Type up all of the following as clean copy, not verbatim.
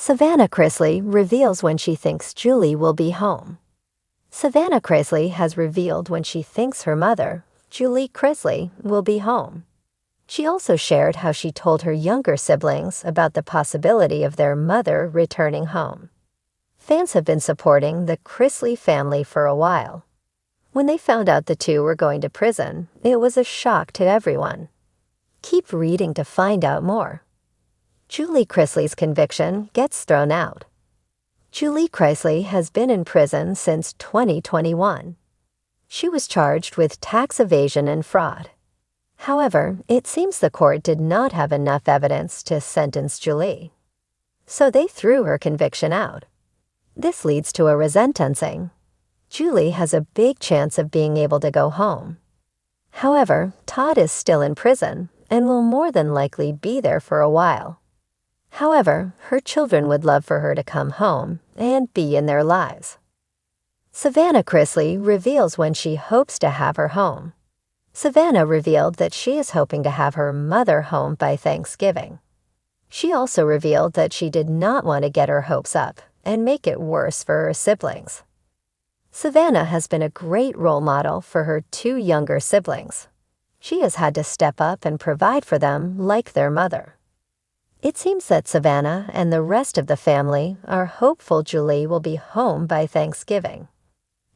Savannah Chrisley reveals when she thinks Julie will be home. Savannah Chrisley has revealed when she thinks her mother, Julie Chrisley, will be home. She also shared how she told her younger siblings about the possibility of their mother returning home. Fans have been supporting the Chrisley family for a while. When they found out the two were going to prison, it was a shock to everyone. Keep reading to find out more. Julie Chrisley's conviction gets thrown out. Julie Chrisley has been in prison since 2021. She was charged with tax evasion and fraud. However, it seems the court did not have enough evidence to sentence Julie. So they threw her conviction out. This leads to a resentencing. Julie has a big chance of being able to go home. However, Todd is still in prison and will more than likely be there for a while. However, her children would love for her to come home and be in their lives. Savannah Chrisley reveals when she hopes to have her home. Savannah revealed that she is hoping to have her mother home by Thanksgiving. She also revealed that she did not want to get her hopes up and make it worse for her siblings. Savannah has been a great role model for her two younger siblings. She has had to step up and provide for them like their mother. It seems that Savannah and the rest of the family are hopeful Julie will be home by Thanksgiving.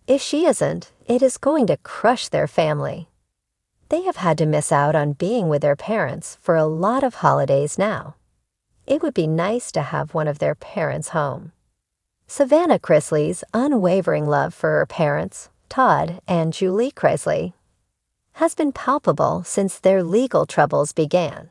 If she isn't, it is going to crush their family. They have had to miss out on being with their parents for a lot of holidays now. It would be nice to have one of their parents home. Savannah Chrisley's unwavering love for her parents, Todd and Julie Chrisley, has been palpable since their legal troubles began.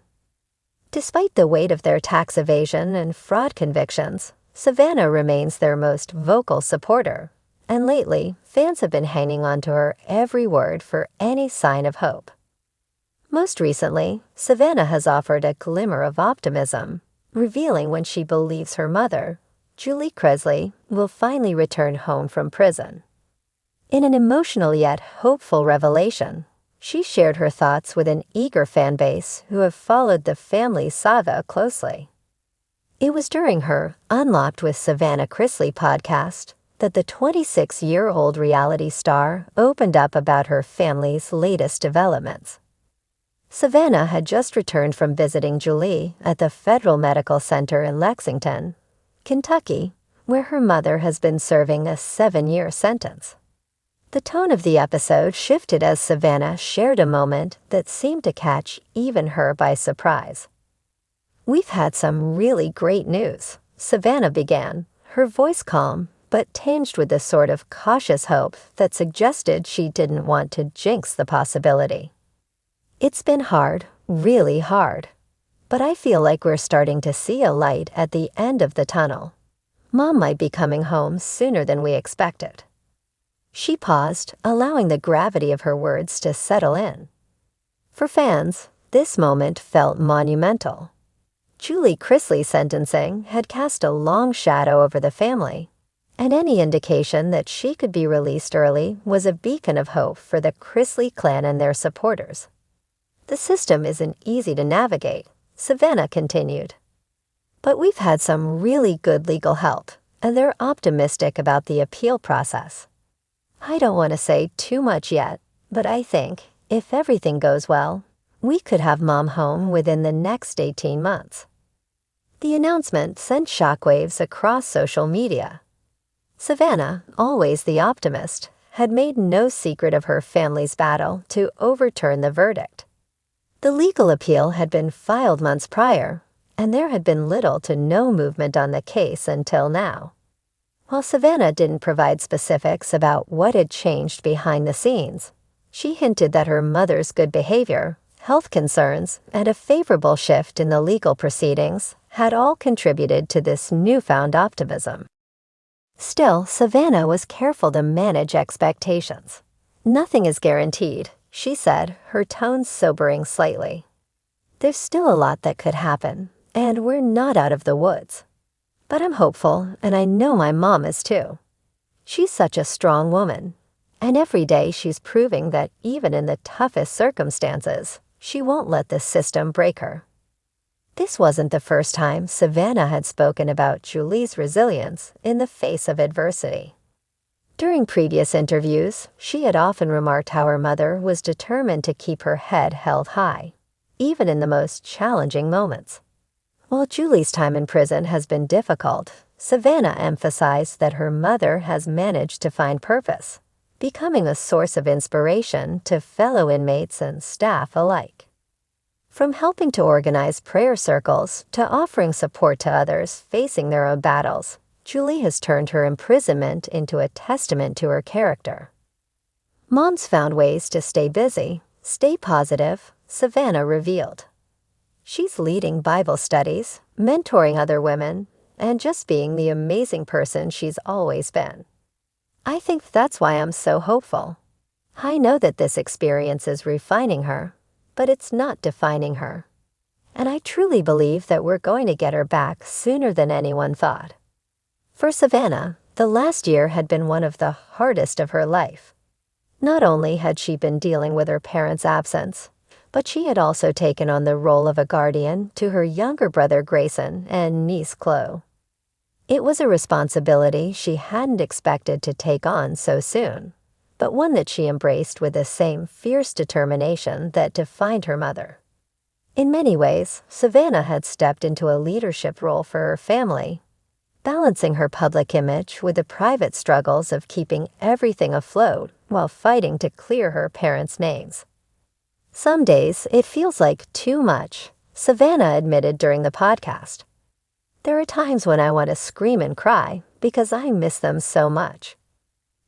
Despite the weight of their tax evasion and fraud convictions, Savannah remains their most vocal supporter, and lately, fans have been hanging on to her every word for any sign of hope. Most recently, Savannah has offered a glimmer of optimism, revealing when she believes her mother, Julie Chrisley, will finally return home from prison. In an emotional yet hopeful revelation, she shared her thoughts with an eager fan base who have followed the family saga closely. It was during her Unlocked with Savannah Chrisley podcast that the 26-year-old reality star opened up about her family's latest developments. Savannah had just returned from visiting Julie at the Federal Medical Center in Lexington, Kentucky, where her mother has been serving a 7-year sentence. The tone of the episode shifted as Savannah shared a moment that seemed to catch even her by surprise. "We've had some really great news," Savannah began, her voice calm but tinged with the sort of cautious hope that suggested she didn't want to jinx the possibility. "It's been hard, really hard. But I feel like we're starting to see a light at the end of the tunnel. Mom might be coming home sooner than we expected." She paused, allowing the gravity of her words to settle in. For fans, this moment felt monumental. Julie Chrisley's sentencing had cast a long shadow over the family, and any indication that she could be released early was a beacon of hope for the Chrisley clan and their supporters. "The system isn't easy to navigate," Savannah continued. "But we've had some really good legal help, and they're optimistic about the appeal process. I don't want to say too much yet, but I think, if everything goes well, we could have Mom home within the next 18 months. The announcement sent shockwaves across social media. Savannah, always the optimist, had made no secret of her family's battle to overturn the verdict. The legal appeal had been filed months prior, and there had been little to no movement on the case until now. While Savannah didn't provide specifics about what had changed behind the scenes, she hinted that her mother's good behavior, health concerns, and a favorable shift in the legal proceedings had all contributed to this newfound optimism. Still, Savannah was careful to manage expectations. "Nothing is guaranteed," she said, her tone sobering slightly. "There's still a lot that could happen, and we're not out of the woods. But I'm hopeful, and I know my mom is too. She's such a strong woman, and every day she's proving that even in the toughest circumstances, she won't let the system break her." This wasn't the first time Savannah had spoken about Julie's resilience in the face of adversity. During previous interviews, she had often remarked how her mother was determined to keep her head held high, even in the most challenging moments. While Julie's time in prison has been difficult, Savannah emphasized that her mother has managed to find purpose, becoming a source of inspiration to fellow inmates and staff alike. From helping to organize prayer circles to offering support to others facing their own battles, Julie has turned her imprisonment into a testament to her character. Mom's found ways to stay busy, stay positive, Savannah revealed. She's leading Bible studies, mentoring other women, and just being the amazing person she's always been. I think that's why I'm so hopeful. I know that this experience is refining her, but it's not defining her. And I truly believe that we're going to get her back sooner than anyone thought. For Savannah, the last year had been one of the hardest of her life. Not only had she been dealing with her parents' absence, but she had also taken on the role of a guardian to her younger brother Grayson and niece Chloe. It was a responsibility she hadn't expected to take on so soon, but one that she embraced with the same fierce determination that defined her mother. In many ways, Savannah had stepped into a leadership role for her family, balancing her public image with the private struggles of keeping everything afloat while fighting to clear her parents' names. Some days, it feels like too much, Savannah admitted during the podcast. There are times when I want to scream and cry because I miss them so much.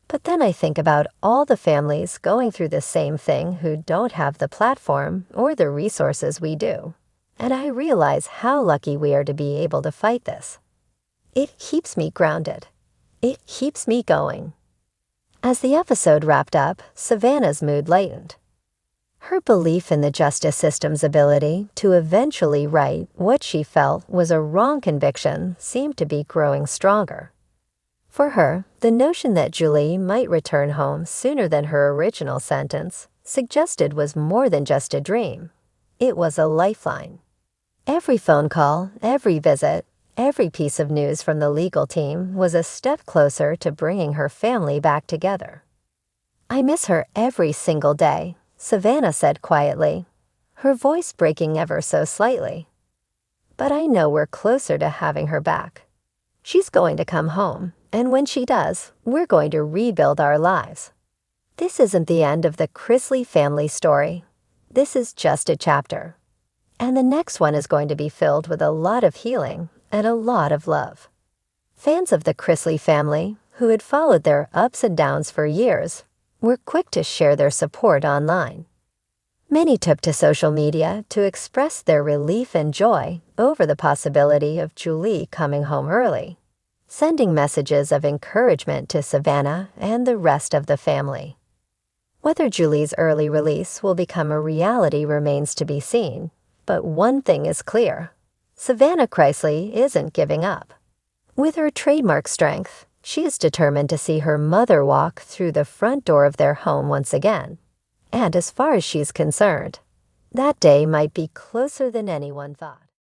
But then I think about all the families going through the same thing who don't have the platform or the resources we do, and I realize how lucky we are to be able to fight this. It keeps me grounded. It keeps me going. As the episode wrapped up, Savannah's mood lightened. Her belief in the justice system's ability to eventually right what she felt was a wrong conviction seemed to be growing stronger. For her, the notion that Julie might return home sooner than her original sentence suggested was more than just a dream. It was a lifeline. Every phone call, every visit, every piece of news from the legal team was a step closer to bringing her family back together. "I miss her every single day," Savannah said quietly, her voice breaking ever so slightly. "But I know we're closer to having her back. She's going to come home, and when she does, we're going to rebuild our lives." This isn't the end of the Chrisley family story. This is just a chapter. And the next one is going to be filled with a lot of healing and a lot of love. Fans of the Chrisley family, who had followed their ups and downs for years, were quick to share their support online. Many took to social media to express their relief and joy over the possibility of Julie coming home early, sending messages of encouragement to Savannah and the rest of the family. Whether Julie's early release will become a reality remains to be seen, but one thing is clear: Savannah Chrisley isn't giving up. With her trademark strength, she is determined to see her mother walk through the front door of their home once again. And as far as she's concerned, that day might be closer than anyone thought.